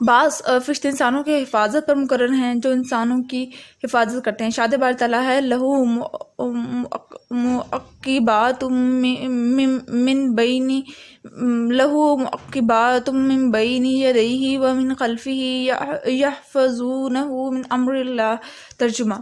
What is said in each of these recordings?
بعض فرشتے انسانوں کے حفاظت پر مقرر ہیں جو انسانوں کی حفاظت کرتے ہیں۔ شاد بار تعالیٰ ہے لہو معقبات من بین یدیہ ومن خلفہ یحفظونہ من امر اللہ۔ ترجمہ: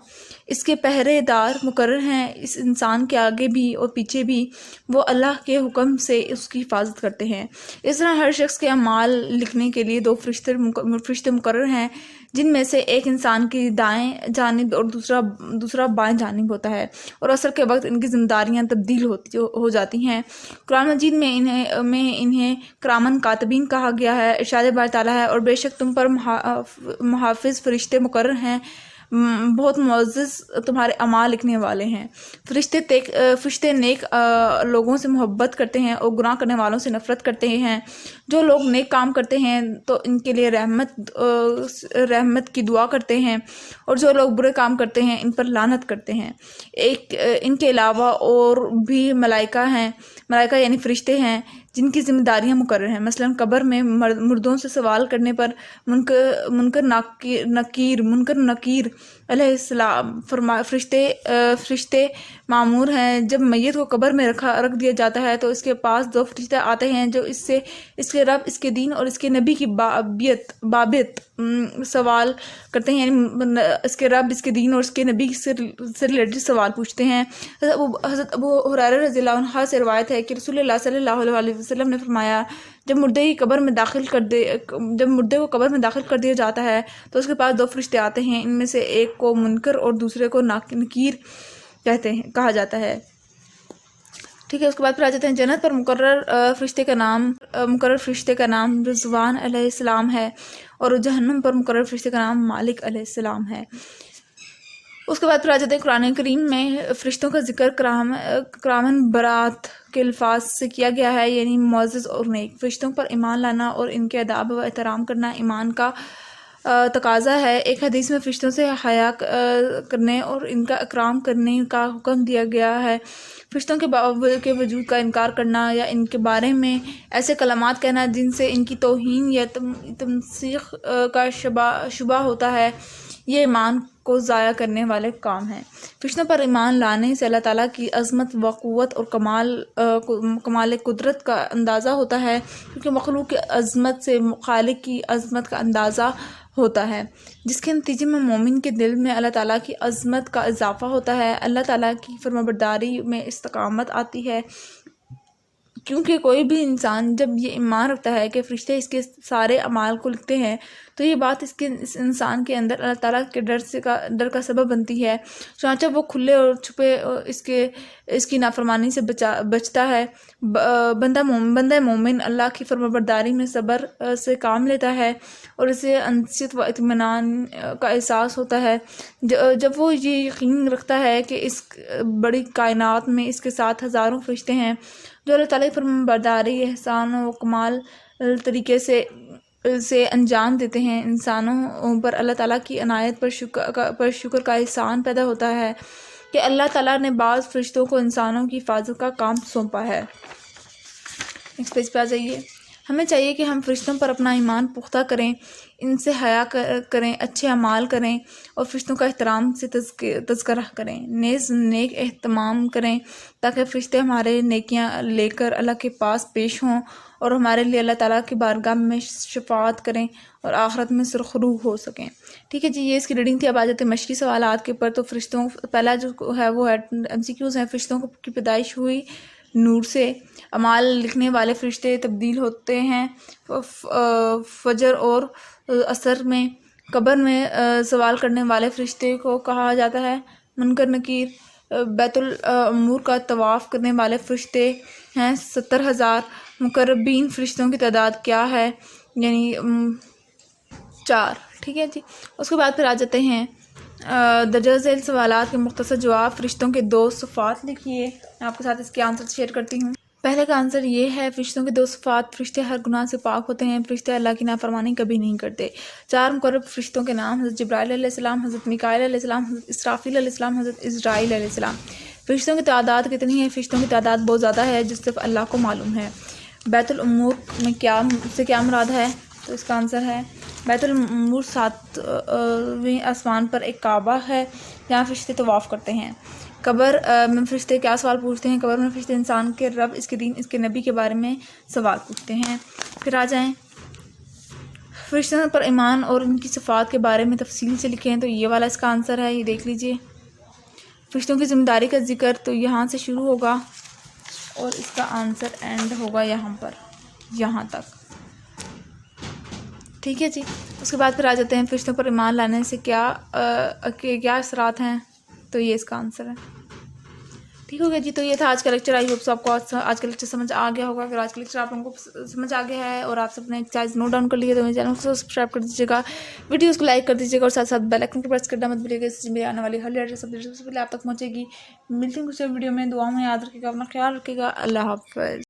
اس کے پہرے دار مقرر ہیں اس انسان کے آگے بھی اور پیچھے بھی، وہ اللہ کے حکم سے اس کی حفاظت کرتے ہیں۔ اس طرح ہر شخص کے اعمال لکھنے کے لیے 2 فرشتے مقرر ہیں، جن میں سے ایک انسان کی دائیں جانب اور دوسرا بائیں جانب ہوتا ہے، اور عصر کے وقت ان کی ذمہ داریاں تبدیل ہو جاتی ہیں۔ قرآن مجید میں انہیں کرامن کاتبین کہا گیا ہے۔ ارشاد بار تعالیٰ ہے اور بے شک تم پر محافظ فرشتے مقرر ہیں، بہت معزز تمہارے اعمال لکھنے والے ہیں۔ فرشتے نیک لوگوں سے محبت کرتے ہیں اور گناہ کرنے والوں سے نفرت کرتے ہیں۔ جو لوگ نیک کام کرتے ہیں تو ان کے لیے رحمت کی دعا کرتے ہیں، اور جو لوگ برے کام کرتے ہیں ان پر لعنت کرتے ہیں۔ ان کے علاوہ اور بھی ملائکہ یعنی فرشتے ہیں جن کی ذمہ داریاں مقرر ہیں۔ مثلا قبر میں مردوں سے سوال کرنے پر منکر نکیر علیہ السلام فرشتے معمور ہیں۔ جب میت کو قبر میں رکھ دیا جاتا ہے تو اس کے پاس 2 فرشتے آتے ہیں جو اس کے رب، اس کے دین اور اس کے نبی کی بابت سوال کرتے ہیں، یعنی اس کے رب، اس کے دین اور اس کے نبی سے ریلیٹڈ سوال پوچھتے ہیں۔ حضرت ابو ہریرہ رضی اللہ عنہ سے روایت ہے کہ رسول اللہ صلی اللہ علیہ وسلم نے فرمایا، جب مردے کو قبر میں داخل کر دیا جاتا ہے تو اس کے پاس 2 فرشتے آتے ہیں، ان میں سے ایک کو منکر اور دوسرے کو نکیر کہا جاتا ہے۔ ٹھیک ہے، اس کے بعد پھر آ جاتے ہیں جنت پر مقرر فرشتے کا نام رضوان علیہ السلام ہے، اور جہنم پر مقرر فرشتے کا نام مالک علیہ السلام ہے۔ اس کے بعد پھر آ جاتے ہیں قرآن کریم میں فرشتوں کا ذکر کرامن برات کے الفاظ سے کیا گیا ہے، یعنی معزز اور نیک۔ فرشتوں پر ایمان لانا اور ان کے آداب و احترام کرنا ایمان کا تقاضا ہے۔ ایک حدیث میں فرشتوں سے حیا کرنے اور ان کا اکرام کرنے کا حکم دیا گیا ہے۔ فرشتوں کے وجود کا انکار کرنا یا ان کے بارے میں ایسے کلمات کہنا جن سے ان کی توہین یا تمسیخ کا شبہ ہوتا ہے، یہ ایمان کو ضائع کرنے والے کام ہیں۔ فرشتوں پر ایمان لانے سے اللہ تعالیٰ کی عظمت و قوت اور کمال قدرت کا اندازہ ہوتا ہے، کیونکہ مخلوق کی عظمت سے خالق کی عظمت کا اندازہ ہوتا ہے، جس کے نتیجے میں مومن کے دل میں اللہ تعالیٰ کی عظمت کا اضافہ ہوتا ہے، اللہ تعالیٰ کی فرمانبرداری میں استقامت آتی ہے۔ کیونکہ کوئی بھی انسان جب یہ ایمان رکھتا ہے کہ فرشتے اس کے سارے اعمال کو لکھتے ہیں تو یہ بات اس انسان کے اندر اللہ تعالیٰ کے ڈر کا سبب بنتی ہے، چنانچہ وہ کھلے اور چھپے اس کی نافرمانی سے بچتا ہے۔ بندہ مومن اللہ کی فرمانبرداری میں صبر سے کام لیتا ہے اور اسے انست و اطمینان کا احساس ہوتا ہے۔ جب وہ یہ یقین رکھتا ہے کہ اس بڑی کائنات میں اس کے ساتھ ہزاروں فرشتے ہیں جو اللہ تعالیٰ کی فرمانبرداری، احسان و کمال طریقے سے انجام دیتے ہیں، انسانوں پر اللہ تعالیٰ کی عنایت پر شکر کا احسان پیدا ہوتا ہے کہ اللہ تعالیٰ نے بعض فرشتوں کو انسانوں کی حفاظت کا کام سونپا ہے۔ نیکسٹ پیج پہ آ جائیے۔ ہمیں چاہیے کہ ہم فرشتوں پر اپنا ایمان پختہ کریں، ان سے حیا کریں، اچھے اعمال کریں اور فرشتوں کا احترام سے تذکرہ کریں، نیز نیک اہتمام کریں تاکہ فرشتے ہمارے نیکیاں لے کر اللہ کے پاس پیش ہوں اور ہمارے لیے اللہ تعالیٰ کی بارگاہ میں شفاعت کریں اور آخرت میں سرخرو ہو سکیں۔ ٹھیک ہے جی، یہ اس کی ریڈنگ تھی۔ اب آ جاتے ہیں مشقی سوالات کے پر۔ تو فرشتوں پہلا جو ہے وہ ہے MCQs ہیں۔ فرشتوں کی پیدائش ہوئی نور سے، اعمال لکھنے والے فرشتے تبدیل ہوتے ہیں فجر اور عصر میں، قبر میں سوال کرنے والے فرشتے کو کہا جاتا ہے منکر نکیر، بیت العمور کا طواف کرنے والے فرشتے ہیں 70,000، مقربین فرشتوں کی تعداد کیا ہے، یعنی 4۔ ٹھیک ہے جی، اس کے بعد پھر آ جاتے ہیں درجہ ذیل سوالات کے مختصر جواب۔ فرشتوں کے 2 صفات لکھیے۔ میں آپ کے ساتھ اس کے آنسر شیئر کرتی ہوں۔ پہلے کا آنسر یہ ہے، فرشتوں کے 2 صفات: فرشتے ہر گناہ سے پاک ہوتے ہیں، فرشتے اللہ کی نافرمانی کبھی نہیں کرتے۔ 4 مقرب فرشتوں کے نام: حضرت جبرائیل علیہ السلام، حضرت میکائیل علیہ السلام، حضرت اسرافیل علیہ السلام، حضرت عزرائیل علیہ السلام۔ فرشتوں کی تعداد کتنی ہے؟ فرشتوں کی تعداد بہت زیادہ ہے جو صرف اللہ کو معلوم ہے۔ بیت العمور میں کیا مراد ہے؟ تو اس کا آنسر ہے بیت المعمور 7ویں آسمان پر ایک کعبہ ہے جہاں فرشتے طواف کرتے ہیں۔ قبر میں فرشتے کیا سوال پوچھتے ہیں؟ قبر میں فرشتے انسان کے رب، اس کے دین، اس کے نبی کے بارے میں سوال پوچھتے ہیں۔ پھر آ جائیں فرشتوں پر ایمان اور ان کی صفات کے بارے میں تفصیل سے لکھیں، تو یہ والا اس کا آنسر ہے، یہ دیکھ لیجئے۔ فرشتوں کی ذمہ داری کا ذکر تو یہاں سے شروع ہوگا اور اس کا آنسر اینڈ ہوگا یہاں پر، یہاں تک، ٹھیک ہے جی۔ اس کے بعد پھر آ جاتے ہیں فرشتوں پر ایمان لانے سے کیا اثرات ہیں، تو یہ اس کا آنسر ہے، ٹھیک ہو گیا جی۔ تو یہ تھا آج کا لیکچر، آئی ہوپ سو آپ کو آج کا لیکچر سمجھ آ گیا ہوگا۔ اگر آج کا لیکچر آپ لوگوں کو سمجھ آ گیا ہے اور آپ سب نے ایکسرسائز نوٹ ڈاؤن کر لیے تو میرے چینل کو سبسکرائب کر دیجیے گا، ویڈیوز کو لائک کر دیجیے گا اور ساتھ ساتھ بیل آئکن کو پریس کرنا مت بھولیے گا، اس سے میری آنے والی ہر لیٹسٹ سب سے پہلے آپ تک پہنچے گی۔ ملتی ہوں کچھ ویڈیو میں، دعاؤں میں یاد رکھے گا، اپنا خیال رکھے گا، اللہ حافظ۔